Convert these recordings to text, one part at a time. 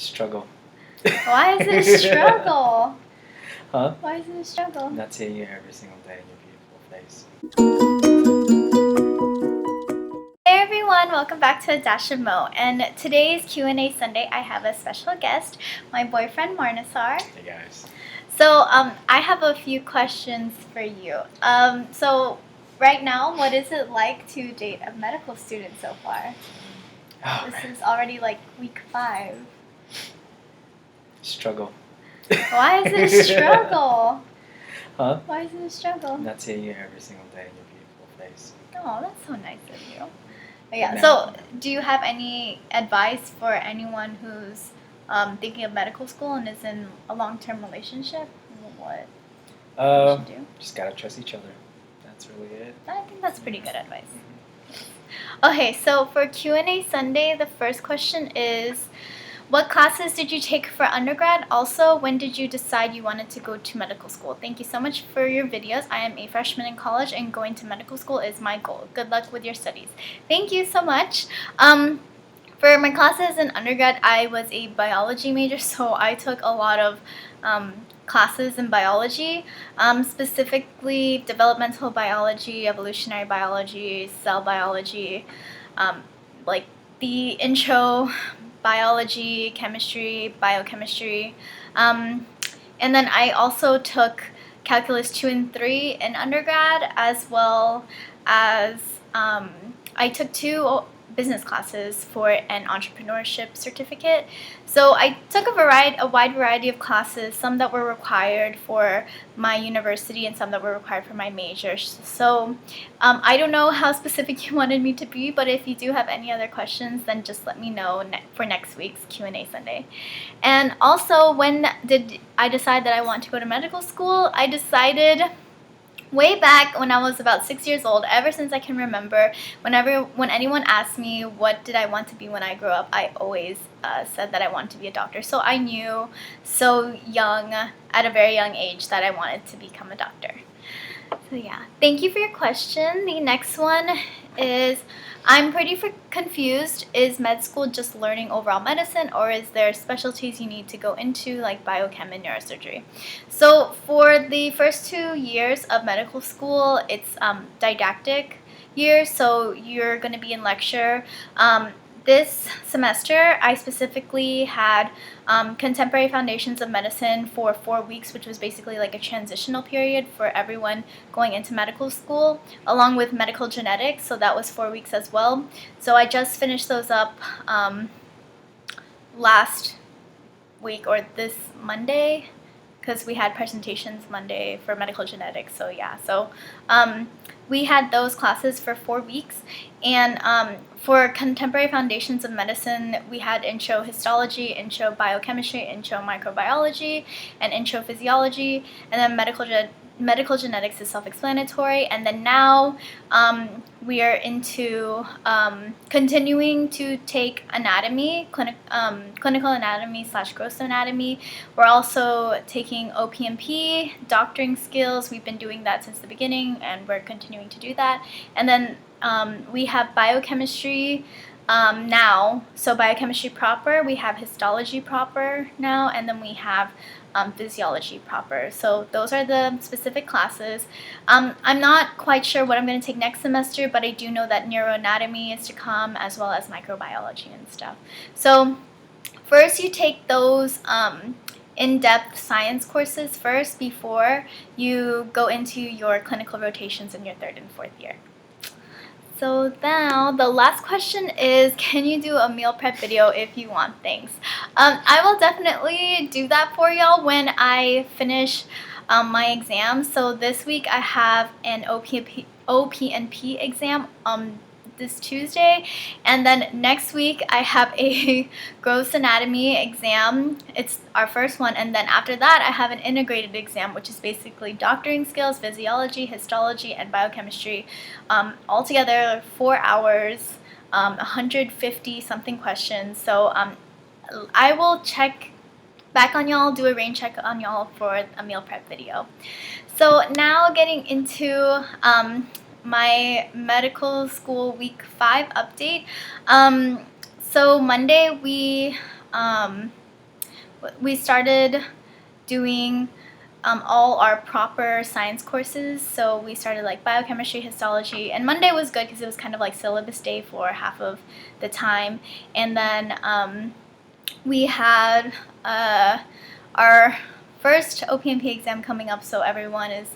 Struggle. Why is it a struggle? Huh? Why is it a struggle? Not seeing you every single day in your beautiful face. Hey everyone, welcome back to aDashofMo. And today's Q&A Sunday, I have a special guest, my boyfriend Marnasar. Hey guys. So I have a few questions for you. So right now, what is it like to date a medical student so far? Oh, This man. is already like week 5. Struggle. Why is it a struggle? Huh? Why is it a struggle? Not seeing you every single day in your beautiful face. Oh, that's so nice of you. But yeah, No. so do you have any advice for anyone who's thinking of medical school and is in a long-term relationship? What they should do? Just gotta trust each other. That's really it. I think that's pretty good advice. Okay, so for Q&A Sunday, the first question is, what classes did you take for undergrad? Also, when did you decide you wanted to go to medical school? Thank you so much for your videos. I am a freshman in college and going to medical school is my goal. Good luck with your studies. Thank you so much. For my classes in undergrad, I was a biology major, so I took a lot of classes in biology, specifically developmental biology, evolutionary biology, cell biology, like the intro biology, chemistry, biochemistry, and then I also took calculus 2 and 3 in undergrad, as well as I took 2 business classes for an entrepreneurship certificate. So I took a wide variety of classes, some that were required for my university and some that were required for my major. So I don't know how specific you wanted me to be, but if you do have any other questions, then just let me know for next week's Q&A Sunday. And also, when did I decide that I want to go to medical school? I decided way back when I was about 6 years old. Ever since I can remember, when anyone asked me what did I want to be when I grew up, I always said that I wanted to be a doctor. So I knew so young, at a very young age, that I wanted to become a doctor. So yeah, thank you for your question. The next one is, I'm pretty confused. Is med school just learning overall medicine, or is there specialties you need to go into, like biochem and neurosurgery? So for the first 2 years of medical school, it's didactic years, so you're going to be in lecture. This semester, I specifically had Contemporary Foundations of Medicine for 4 weeks, which was basically like a transitional period for everyone going into medical school, along with medical genetics, so that was 4 weeks as well. So I just finished those up last week, or this Monday, because we had presentations Monday for medical genetics. So yeah, so we had those classes for 4 weeks, and for Contemporary Foundations of Medicine, we had intro histology, intro biochemistry, intro microbiology, and intro physiology, and then medical genetics is self-explanatory. And then now we are into continuing to take anatomy, clinical anatomy / gross anatomy. We're also taking OPMP, doctoring skills. We've been doing that since the beginning, and we're continuing to do that. And then we have biochemistry now, so biochemistry proper, we have histology proper now, and then we have physiology proper. So those are the specific classes. I'm not quite sure what I'm going to take next semester, but I do know that neuroanatomy is to come, as well as microbiology and stuff. So first you take those in-depth science courses first before you go into your clinical rotations in your 3rd and 4th year. So now the last question is, can you do a meal prep video if you want? Thanks. I will definitely do that for y'all when I finish my exam. So this week I have an OPNP exam this Tuesday, and then next week I have a gross anatomy exam. It's our first one, and then after that I have an integrated exam, which is basically doctoring skills, physiology, histology, and biochemistry, all together 4 hours, 150 something questions. So I will check back on y'all, do a rain check on y'all for a meal prep video. So now getting into my medical school week 5 update. So Monday we we started doing all our proper science courses. So we started like biochemistry, histology, and Monday was good because it was kind of like syllabus day for half of the time. And then we had our first OPMP exam coming up, so everyone is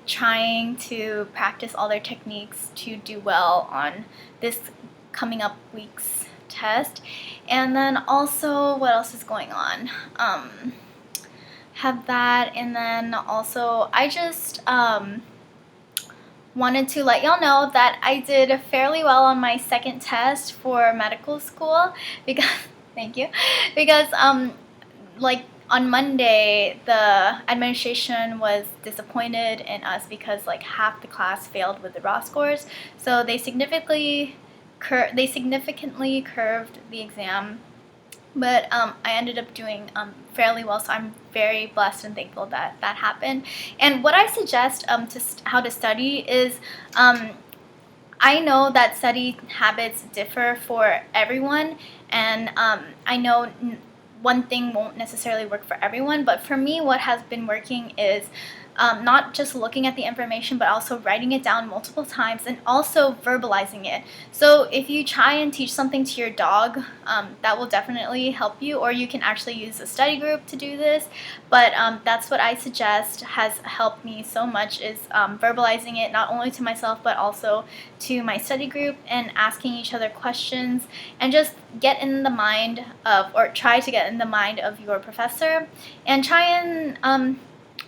trying to practice all their techniques to do well on this coming up week's test. And then also, what else is going on? Have that, and then also I just wanted to let y'all know that I did fairly well on my second test for medical school because thank you, because like on Monday the administration was disappointed in us because like half the class failed with the raw scores, so they significantly curved the exam. But I ended up doing fairly well, so I'm very blessed and thankful that that happened. And what I suggest how to study is, I know that study habits differ for everyone, and I know one thing won't necessarily work for everyone, but for me what has been working is not just looking at the information, but also writing it down multiple times and also verbalizing it. So if you try and teach something to your dog, that will definitely help you, or you can actually use a study group to do this. But that's what I suggest has helped me so much, is verbalizing it not only to myself but also to my study group, and asking each other questions, and just get in the mind of, or try to get in the mind of your professor, and try and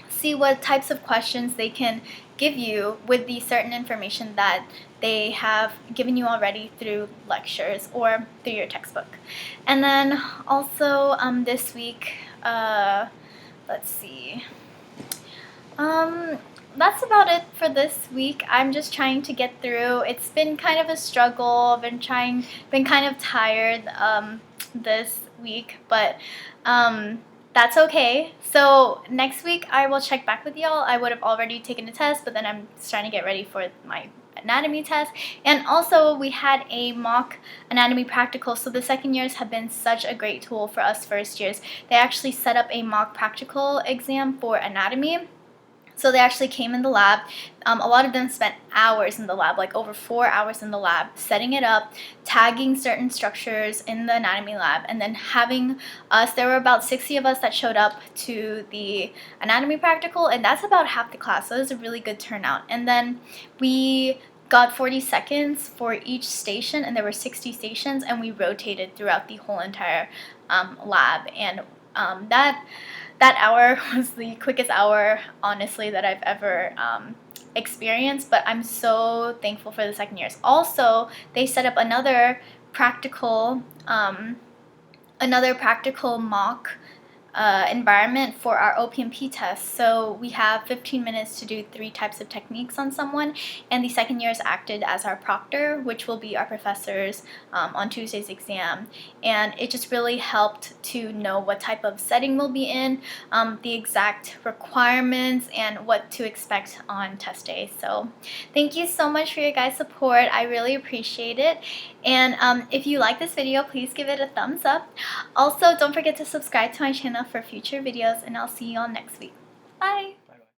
see what types of questions they can give you with the certain information that they have given you already through lectures or through your textbook. And then also this week, let's see, that's about it for this week. I'm just trying to get through. It's been kind of a struggle. I've been kind of tired this week, but that's okay. So next week I will check back with y'all. I would have already taken a test, but then I'm just trying to get ready for my anatomy test. And also we had a mock anatomy practical, so the second years have been such a great tool for us first years. They actually set up a mock practical exam for anatomy. So they actually came in the lab. A lot of them spent hours in the lab, like over 4 hours in the lab, setting it up, tagging certain structures in the anatomy lab, and then having us, there were about 60 of us that showed up to the anatomy practical, and that's about half the class, so it was a really good turnout. And then we got 40 seconds for each station, and there were 60 stations, and we rotated throughout the whole entire lab. And that hour was the quickest hour, honestly, that I've ever experienced, but I'm so thankful for the second years. Also, they set up another practical mock environment for our OPMP test. So we have 15 minutes to do 3 types of techniques on someone, and the second years acted as our proctor, which will be our professors on Tuesday's exam. And it just really helped to know what type of setting we'll be in, the exact requirements, and what to expect on test day. So thank you so much for your guys' support. I really appreciate it. And if you like this video, please give it a thumbs up. Also, don't forget to subscribe to my channel for future videos, and I'll see you all next week. Bye!